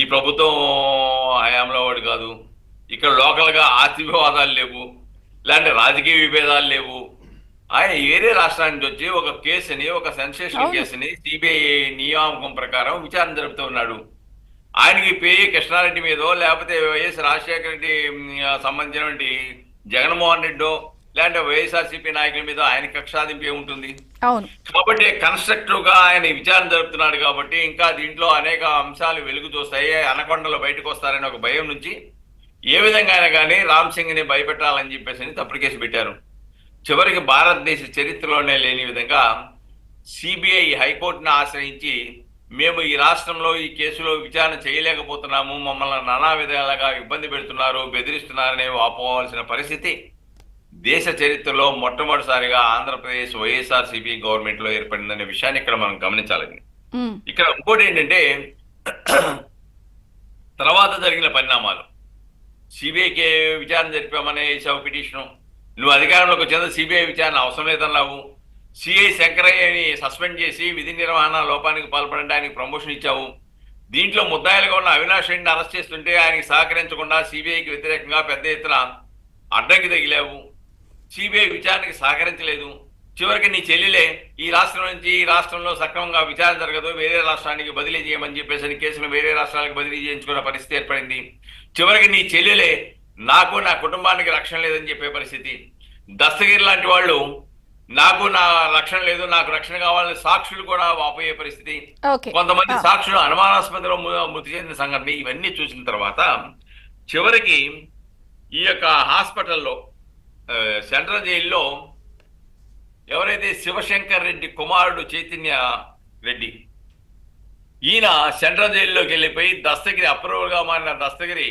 ఈ ప్రభుత్వం హయాంలో వాడు కాదు. ఇక్కడ లోకల్ గా ఆస్తి వివాదాలు లేవు, ఇలాంటి రాజకీయ విభేదాలు లేవు. ఆయన వేరే రాష్ట్రానికి నుంచి వచ్చి ఒక కేసుని, ఒక సెన్సేషనల్ కేసుని సిబిఐ నియామకం ప్రకారం విచారణ జరుపుతూ ఉన్నాడు. ఆయనకి పేయి కృష్ణారెడ్డి మీదో లేకపోతే వైఎస్ రాజశేఖర రెడ్డి సంబంధించినటువంటి జగన్మోహన్ రెడ్డో లేదంటే వైఎస్ఆర్సీపీ నాయకుల మీద ఆయన కక్షాదింపే ఉంటుంది. కాబట్టి కన్స్ట్రక్టివ్ గా ఆయన విచారణ జరుపుతున్నాడు. కాబట్టి ఇంకా దీంట్లో అనేక అంశాలు వెలుగు చూస్తాయి, అనకొండలో బయటకు వస్తారనే ఒక భయం నుంచి ఏ విధంగా అయినా కానీ రామ్ సింగ్ ని భయపెట్టాలని చెప్పేసి తప్పుడు కేసు పెట్టారు. చివరికి భారతదేశ చరిత్రలోనే లేని విధంగా సిబిఐ హైకోర్టును ఆశ్రయించి మేము ఈ రాష్ట్రంలో ఈ కేసులో విచారణ చేయలేకపోతున్నాము, మమ్మల్ని నానా విధాలుగా ఇబ్బంది పెడుతున్నారు, బెదిరిస్తున్నారని వాపోవాల్సిన పరిస్థితి దేశ చరిత్రలో మొట్టమొదటిసారిగా ఆంధ్రప్రదేశ్ వైఎస్ఆర్సీపీ గవర్నమెంట్ లో ఏర్పడిందనే విషయాన్ని ఇక్కడ మనం గమనించాలని. ఇక్కడ ఇంకోటి ఏంటంటే తర్వాత జరిగిన పరిణామాలు. సిబిఐకి విచారణ జరిపామనే వేసావు పిటిషను, నువ్వు అధికారంలోకి వచ్చేందుకు సిబిఐ విచారణ అవసరం లేదన్నావు. సిఐ శంకరయ్యని సస్పెండ్ చేసి విధి నిర్వహణ లోపానికి పాల్పడడానికి ప్రమోషన్ ఇచ్చావు. దీంట్లో ముద్దాయిలుగా ఉన్న అవినాష్ రెడ్డిని అరెస్ట్ చేస్తుంటే ఆయనకి సహకరించకుండా సిబిఐకి వ్యతిరేకంగా పెద్ద ఎత్తున అడ్డంకి తగిలావు. సిబిఐ విచారణకి సహకరించలేదు. చివరికి నీ చెల్లెలే ఈ రాష్ట్రం నుంచి ఈ రాష్ట్రంలో సక్రమంగా విచారణ జరగదు, వేరే రాష్ట్రానికి బదిలీ చేయమని చెప్పేసి కేసును వేరే రాష్ట్రాలకు బదిలీ చేయించుకున్న పరిస్థితి ఏర్పడింది. చివరికి నీ చెల్లెలే నాకు నా కుటుంబానికి రక్షణ లేదని చెప్పే పరిస్థితి. దస్తగిరి లాంటి వాళ్ళు నాకు నా రక్షణ లేదు, నాకు రక్షణ కావాలని సాక్షులు కూడా వాపోయే పరిస్థితి. కొంతమంది సాక్షులు అనుమానాస్పదలో మృతి చెందిన సంఘటన. ఇవన్నీ చూసిన తర్వాత చివరికి ఈ యొక్క హాస్పిటల్లో సెంట్రల్ జైల్లో ఎవరైతే శివశంకర్ రెడ్డి కుమారుడు చైతన్య రెడ్డి, ఈయన సెంట్రల్ జైల్లోకి వెళ్ళిపోయి దస్తగిరి అప్రూవల్ గా మారిన దస్తగిరి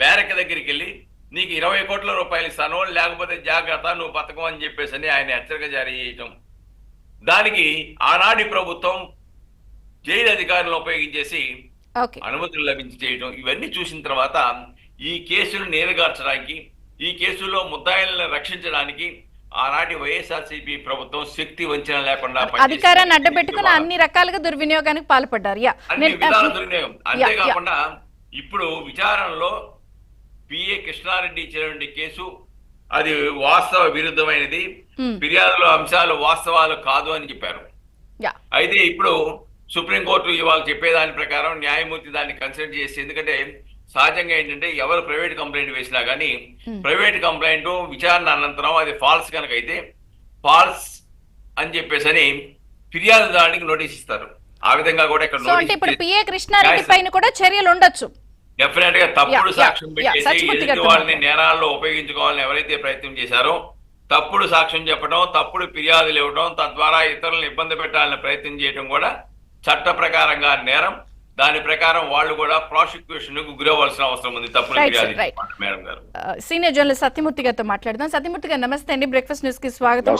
బ్యారక్ దగ్గరికి వెళ్ళి నీకు 20 కోట్ల రూపాయలు ఇస్తాను, లేకపోతే జాగ్రత్త నువ్వు బతకం అని చెప్పేసి ఆయన హెచ్చరిక జారీ చేయటం. దానికి ఆనాటి ప్రభుత్వం జైలు అధికారులను ఉపయోగించేసి అనుమతులు లభించి చేయటం. ఇవన్నీ చూసిన తర్వాత ఈ కేసును నీరుగార్చడానికి, ఈ కేసులో ముద్దాయిలను రక్షించడానికి ఆనాటి వైఎస్ఆర్సీపీ ప్రభుత్వం శక్తి వంచన లేకుండా అధికారాన్ని అడ్డబెట్టుకుని అన్ని రకాలుగా దుర్వినియోగానికి పాల్పడ్డారు. అన్ని విధాల దుర్వినియోగం. అంతేకాకుండా ఇప్పుడు విచారణలో పిఏ కృష్ణారెడ్డి ఇచ్చినటువంటి కేసు అది వాస్తవ విరుద్ధమైనది, ఫిర్యాదులో అంశాలు వాస్తవాలు కాదు అని చెప్పారు. అయితే ఇప్పుడు సుప్రీంకోర్టు ఇవాళ చెప్పేదాని ప్రకారం న్యాయమూర్తి దాన్ని కన్సిడర్ చేసి, ఎందుకంటే సహజంగా ఏంటంటే ఎవరు ప్రైవేట్ కంప్లైంట్ వేసినా కానీ ప్రైవేట్ కంప్లైంట్ విచారణ అనంతరం అది ఫాల్స్ కనుక అయితే ఫాల్స్ అని చెప్పేసి ఫిర్యాదుదారునికి నోటీస్ ఇస్తారు. ఆ విధంగా కూడా ఇక్కడ పిఏ కృష్ణారెడ్డి పైన కూడా చర్యలు ఉండొచ్చు. డెఫినెట్ గా తప్పుడు సాక్ష్యం పెట్టేసి ఎదుటి వాళ్ళని నేరాల్లో ఉపయోగించుకోవాలని ఎవరైతే ప్రయత్నం చేశారో, తప్పుడు సాక్ష్యం చెప్పడం, తప్పుడు ఫిర్యాదులు ఇవ్వడం, తద్వారా ఇతరులను ఇబ్బంది పెట్టాలని ప్రయత్నం చేయడం కూడా చట్ట ప్రకారంగా నేరం. దాని ప్రకారం వాళ్ళు కూడా ప్రాసిక్యూషన్ కు గురవలసిన అవసరం ఉంది. తప్పుడు ఫిర్యాదు. మేడం గారు, సీనియర్ జర్నలిస్ట్ సత్యమూర్తి గారితో మాట్లాడదాం. సత్యమూర్తి గారు నమస్తే అండి, బ్రేక్ఫాస్ట్ న్యూస్ కి స్వాగతం.